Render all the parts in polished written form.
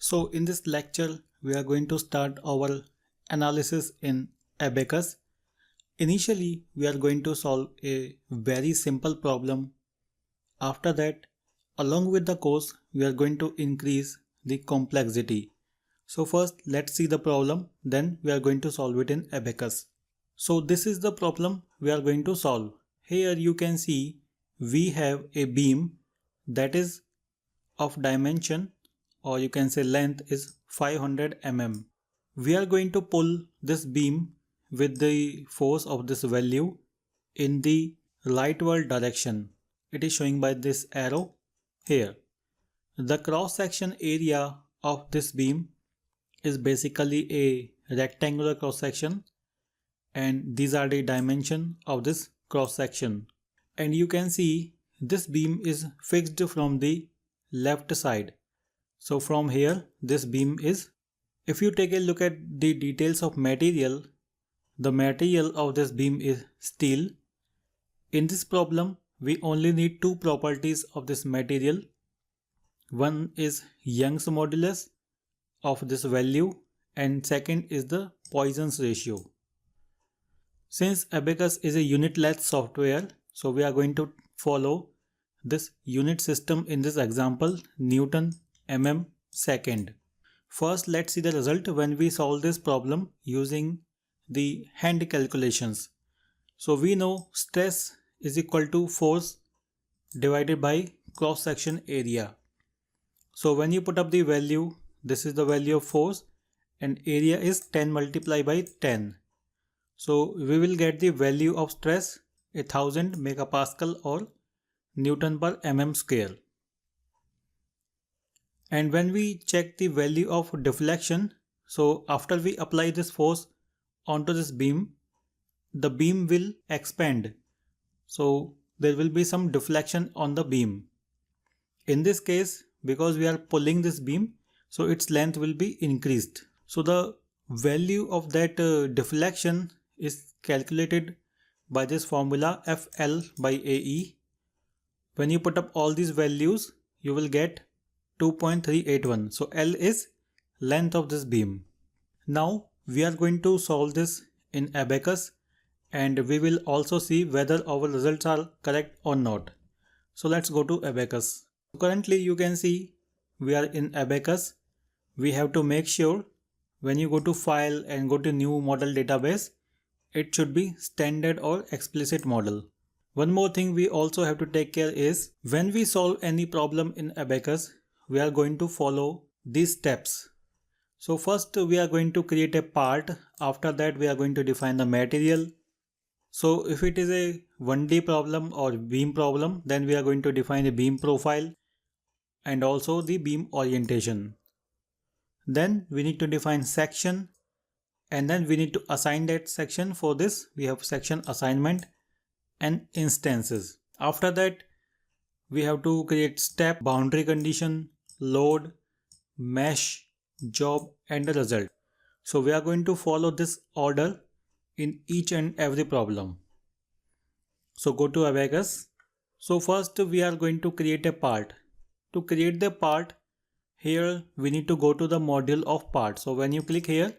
So in this lecture, we are going to start our analysis in Abaqus. Initially, we are going to solve a very simple problem. After that, along with the course, we are going to increase the complexity. So first, let's see the problem, then we are going to solve it in Abaqus. So this is the problem we are going to solve. Here you can see we have a beam that is of dimension, or you can say length, is 500 mm. We are going to pull this beam with the force of this value in the rightward direction. It is showing by this arrow here. The cross section area of this beam is basically a rectangular cross section, and these are the dimension of this cross section. And you can see this beam is fixed from the left side. So from here this beam is, if you take a look at the details of material, the material of this beam is steel. In this problem we only need two properties of this material. One is Young's modulus of this value, and second is the Poisson's ratio. Since Abaqus is a unit-length software, so we are going to follow this unit system in this example, Newton, mm, second. First, let's see the result when we solve this problem using the hand calculations. So we know stress is equal to force divided by cross section area. So when you put up the value, this is the value of force and area is 10 multiplied by 10. So we will get the value of stress 1000 megapascal or Newton per mm square. And when we check the value of deflection, so after we apply this force onto this beam, the beam will expand. So there will be some deflection on the beam. In this case, because we are pulling this beam, so its length will be increased. So the value of that deflection is calculated by this formula FL by AE. When you put up all these values, you will get 2.381. So L is length of this beam. Now we are going to solve this in Abaqus, and we will also see whether our results are correct or not. So let's go to Abaqus. Currently you can see we are in Abaqus. We have to make sure when you go to file and go to new model database, it should be standard or explicit model. One more thing we also have to take care is when we solve any problem in Abaqus, we are going to follow these steps. So first we are going to create a part. After that we are going to define the material. So if it is a 1D problem or beam problem, then we are going to define a beam profile and also the beam orientation. Then we need to define section, and then we need to assign that section. For this we have section assignment and instances. After that we have to create step, boundary condition, load, mesh, job and the result. So we are going to follow this order in each and every problem. So go to Abaqus. So first we are going to create a part. To create the part, here we need to go to the module of part. So when you click here,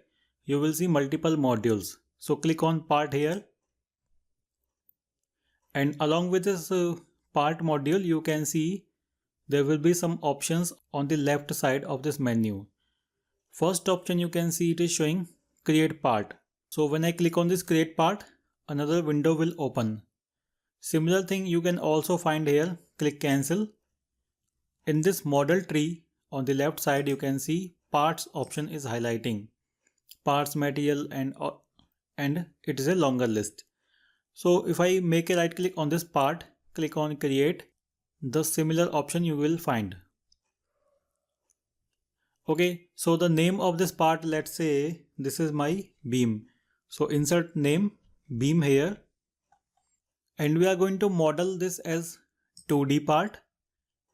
you will see multiple modules. So click on part here, and along with this part module, you can see there will be some options on the left side of this menu. First option you can see it is showing create part. So when I click on this create part, another window will open. Similar thing you can also find here. Click cancel. In this model tree on the left side you can see parts option is highlighting parts, material and it is a longer list. So if I make a right click on this part, click on create, the similar option you will find. Okay, so the name of this part, let's say this is my beam. So insert name beam here, and we are going to model this as 2D part,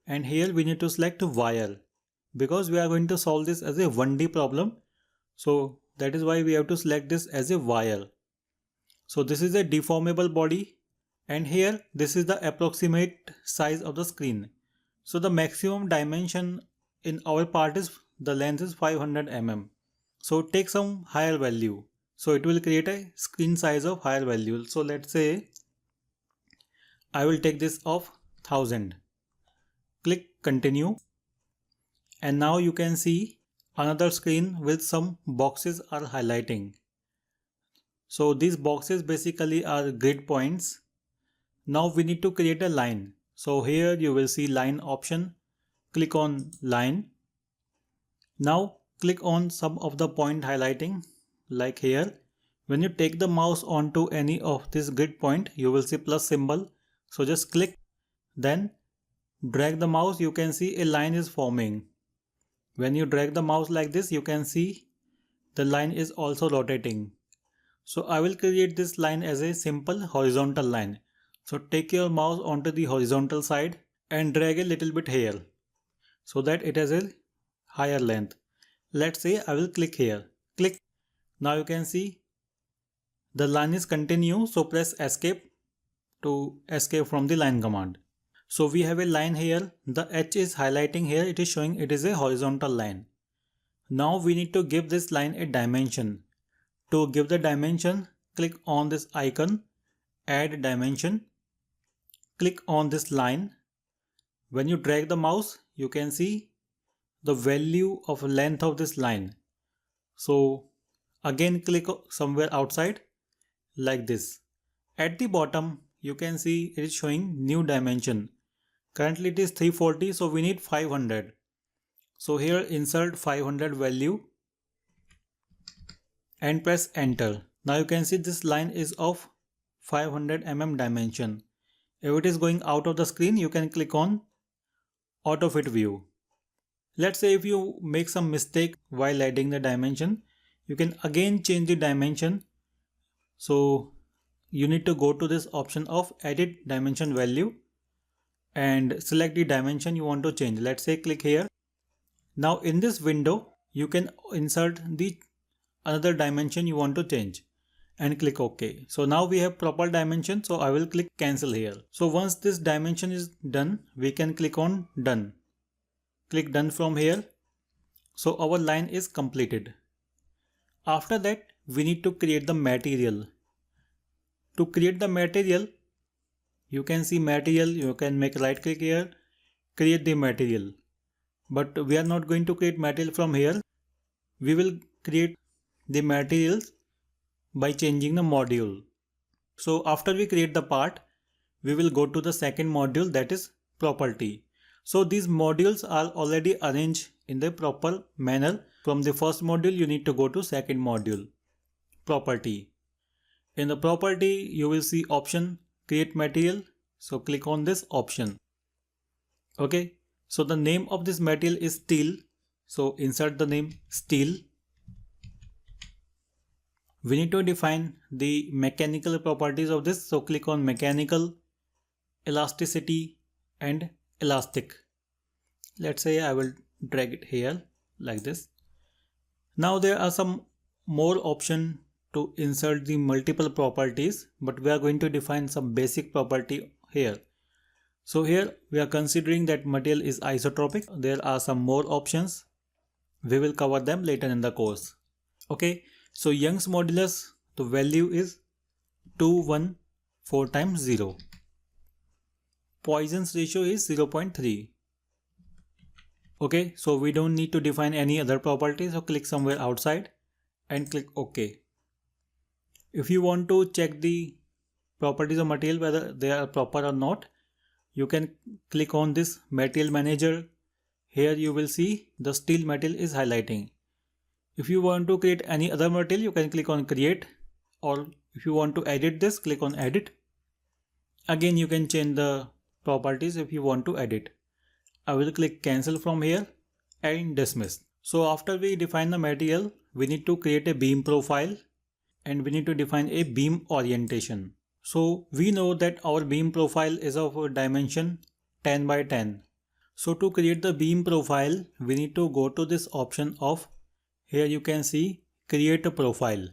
and here we need to select wire because we are going to solve this as a 1D problem. So that is why we have to select this as a wire. So this is a deformable body, and here this is the approximate size of the screen. So the maximum dimension in our part is the length is 500 mm. So take some higher value. So it will create a screen size of higher value. So let's say I will take this of 1000. Click continue. And now you can see another screen with some boxes are highlighting. So these boxes basically are grid points. Now we need to create a line. So here you will see line option. Click on line. Now click on some of the point highlighting like here. When you take the mouse onto any of this grid point, you will see plus symbol. So just click, then drag the mouse. You can see a line is forming. When you drag the mouse like this, you can see the line is also rotating. So I will create this line as a simple horizontal line. So take your mouse onto the horizontal side and drag a little bit here so that it has a higher length. Let's say I will click here. Click. Now you can see the line is continue. So press escape to escape from the line command. So we have a line here. The H is highlighting here. It is showing it is a horizontal line. Now we need to give this line a dimension. To give the dimension, click on this icon, add dimension, click on this line. When you drag the mouse, you can see the value of length of this line. So again click somewhere outside like this. At the bottom, you can see it is showing new dimension. Currently it is 340, so we need 500. So here insert 500 value and press enter. Now you can see this line is of 500 mm dimension. If it is going out of the screen, you can click on auto fit view. Let's say if you make some mistake while adding the dimension, you can again change the dimension. So you need to go to this option of edit dimension value and select the dimension you want to change. Let's say click here. Now in this window, you can insert the another dimension you want to change and click OK. So now we have proper dimension. So I will click cancel here. So once this dimension is done, we can click on done. Click done from here. So our line is completed. After that, we need to create the material. To create the material, you can see material, you can make right click here, create the material. But we are not going to create material from here. We will create the materials by changing the module. So after we create the part, we will go to the second module, that is property. So these modules are already arranged in the proper manner. From the first module, you need to go to second module, property. In the property, you will see option create material. So click on this option. Okay. So the name of this material is steel. So insert the name steel. We need to define the mechanical properties of this. So click on mechanical, elasticity and elastic. Let's say I will drag it here like this. Now there are some more options to insert the multiple properties, but we are going to define some basic property here. So here we are considering that material is isotropic. There are some more options. We will cover them later in the course. Okay, so Young's modulus, the value is 214 times 0. Poisson's ratio is 0.3. Okay, so we don't need to define any other properties. So click somewhere outside and click OK. If you want to check the properties of material, whether they are proper or not, you can click on this material manager. Here you will see the steel material is highlighting. If you want to create any other material, you can click on create, or if you want to edit this, click on edit. Again, you can change the properties if you want to edit. I will click cancel from here and dismiss. So after we define the material, we need to create a beam profile and we need to define a beam orientation. So we know that our beam profile is of a dimension 10 by 10. So to create the beam profile, we need to go to this option of, here you can see create a profile.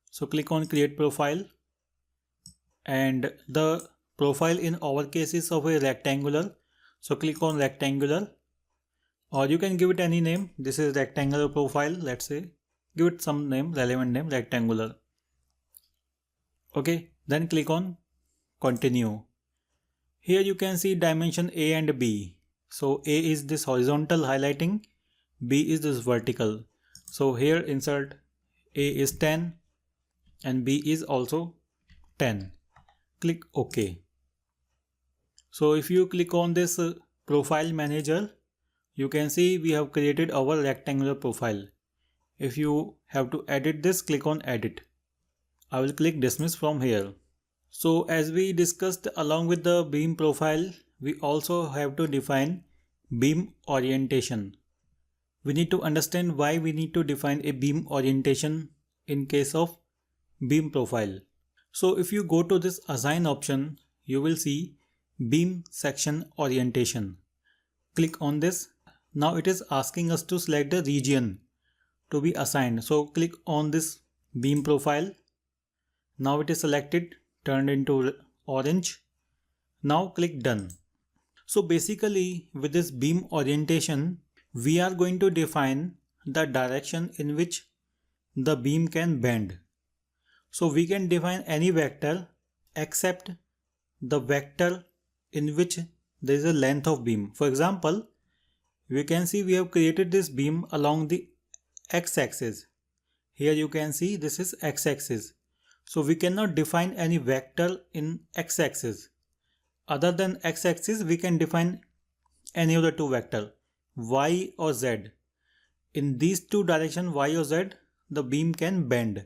So click on create profile, and the profile in our case is of a rectangular. So click on rectangular. or you can give it any name. This is rectangular profile, let's say. Give it some name, relevant name, rectangular. Okay, then click on continue. Here you can see dimension A and B. So A is this horizontal highlighting, B is this vertical. So here insert A is 10 and B is also 10. Click OK. So if you click on this profile manager, you can see we have created our rectangular profile. If you have to edit this, click on edit. I will click dismiss from here. So as we discussed, along with the beam profile, we also have to define beam orientation. We need to understand why we need to define a beam orientation in case of beam profile. So if you go to this assign option, you will see beam section orientation. Click on this. Now it is asking us to select the region to be assigned. So click on this beam profile. Now it is selected, turned into orange. Now click done. So basically with this beam orientation, we are going to define the direction in which the beam can bend. So we can define any vector except the vector in which there is a length of beam. For example, we can see we have created this beam along the x-axis. Here you can see this is x-axis. So we cannot define any vector in x-axis. Other than x-axis, we can define any of the two vectors, y or z. In these two directions, y or z, the beam can bend,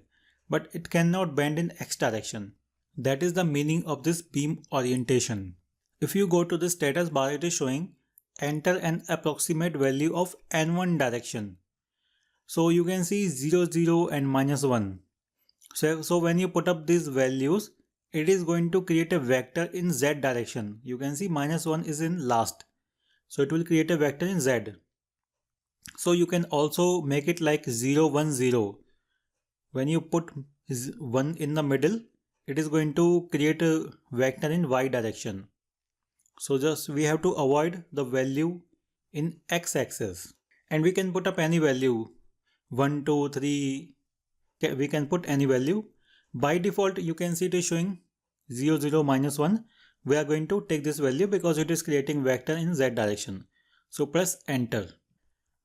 but it cannot bend in x direction. That is the meaning of this beam orientation. If you go to the status bar, it is showing enter an approximate value of n1 direction. So you can see 0, 0 and -1. So when you put up these values, it is going to create a vector in z direction. You can see -1 is in last. So it will create a vector in z. So you can also make it like 0, 1, 0. When you put 1 in the middle, it is going to create a vector in y direction. So just we have to avoid the value in x-axis. And we can put up any value, 1, 2, 3. We can put any value. By default, you can see it is showing 0, 0, -1. We are going to take this value because it is creating vector in z direction. So press enter.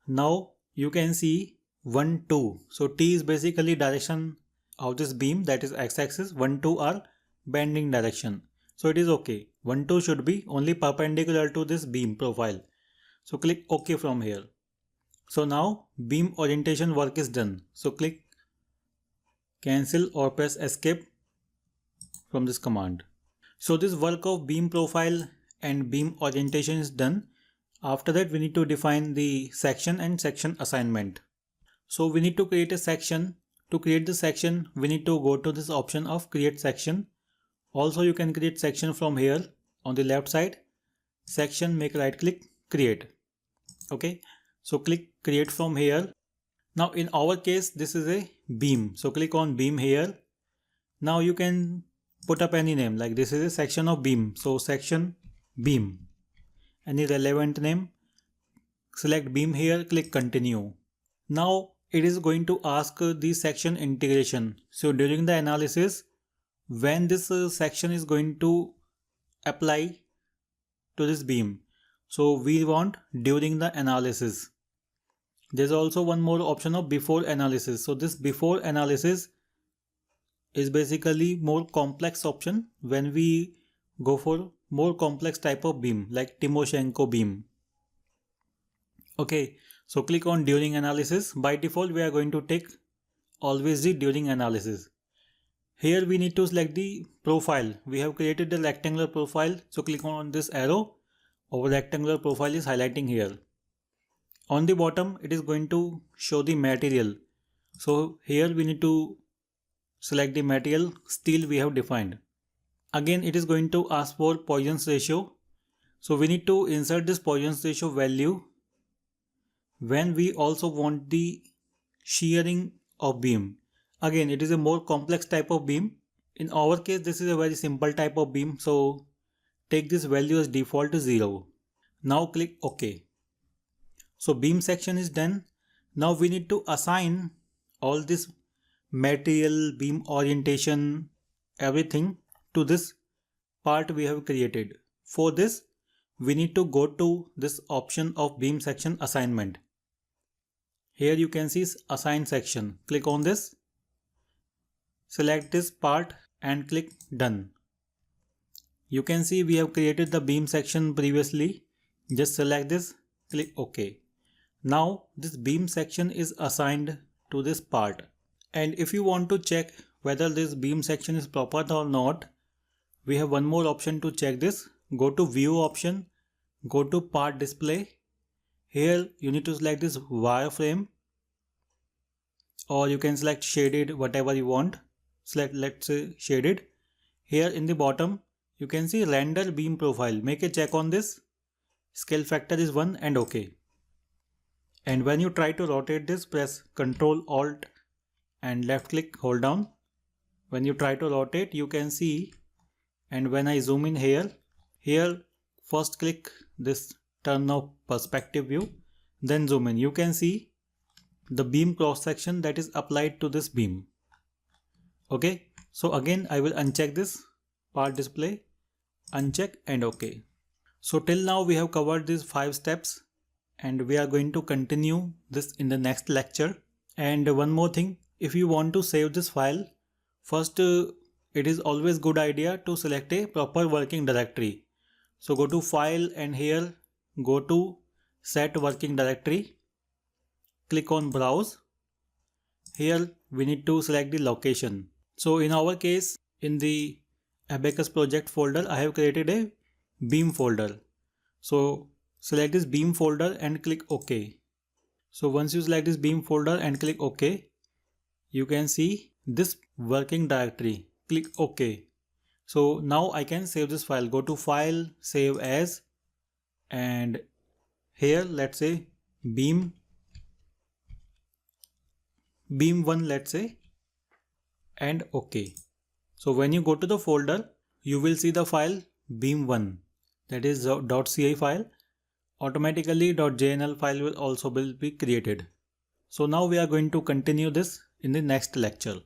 Now you can see 1, 2. So T is basically direction of this beam, that is x-axis. 1, 2 are bending direction. So it is okay. 1, 2 should be only perpendicular to this beam profile. So click OK from here. So now beam orientation work is done. So click cancel or press escape from this command. So this work of beam profile and beam orientation is done. After that, we need to define the section and section assignment. So we need to create a section. To create the section, we need to go to this option of create section. Also, you can create section from here on the left side. Section, make right click, create. Okay. So click create from here. Now in our case, this is a beam. So click on beam here. Now you can put up any name, like this is a section of beam. So section beam. Any relevant name. Select beam here, click continue. Now it is going to ask the section integration. So during the analysis, when this section is going to apply to this beam. So we want during the analysis. There's also one more option of before analysis. So this before analysis is basically more complex option when we go for more complex type of beam like Timoshenko beam. Okay, so click on during analysis. By default, we are going to take always the during analysis. Here we need to select the profile. We have created the rectangular profile. So click on this arrow. Our rectangular profile is highlighting here. On the bottom, it is going to show the material. So here we need to select the material steel we have defined. Again, it is going to ask for Poisson's ratio. So we need to insert this Poisson's ratio value when we also want the shearing of beam. Again, it is a more complex type of beam. In our case, this is a very simple type of beam. So take this value as default to 0. Now click OK. So beam section is done. Now we need to assign all this material, beam orientation, everything to this part we have created. For this, we need to go to this option of beam section assignment. Here you can see assign section. Click on this, select this part and click done. You can see we have created the beam section previously. Just select this, click OK. Now this beam section is assigned to this part. And if you want to check whether this beam section is proper or not, we have one more option to check this. Go to view option, go to part display. Here you need to select this wireframe, or you can select shaded, whatever you want. Select, let's say, shaded. Here in the bottom you can see render beam profile. Make a check on this. Scale factor is 1 and OK. And when you try to rotate this, press Ctrl Alt and left click, hold down. When you try to rotate, you can see, and when I zoom in here first click this turn of perspective view, then zoom in. You can see the beam cross section that is applied to this beam. Okay, so again I will uncheck this part display, uncheck and OK. So till now we have covered these 5 steps and we are going to continue this in the next lecture. And one more thing, if you want to save this file, first it is always good idea to select a proper working directory. So go to file and here go to set working directory, click on browse. Here we need to select the location. So in our case, in the Abaqus project folder, I have created a beam folder. So select this beam folder and click OK. So once you select this beam folder and click OK, you can see this working directory. Click OK. So now I can save this file. Go to file, save as, and here let's say beam 1, let's say, and OK. So when you go to the folder, you will see the file beam 1, that is .ci file. Automatically .jnl file will also be created. So now we are going to continue this in the next lecture.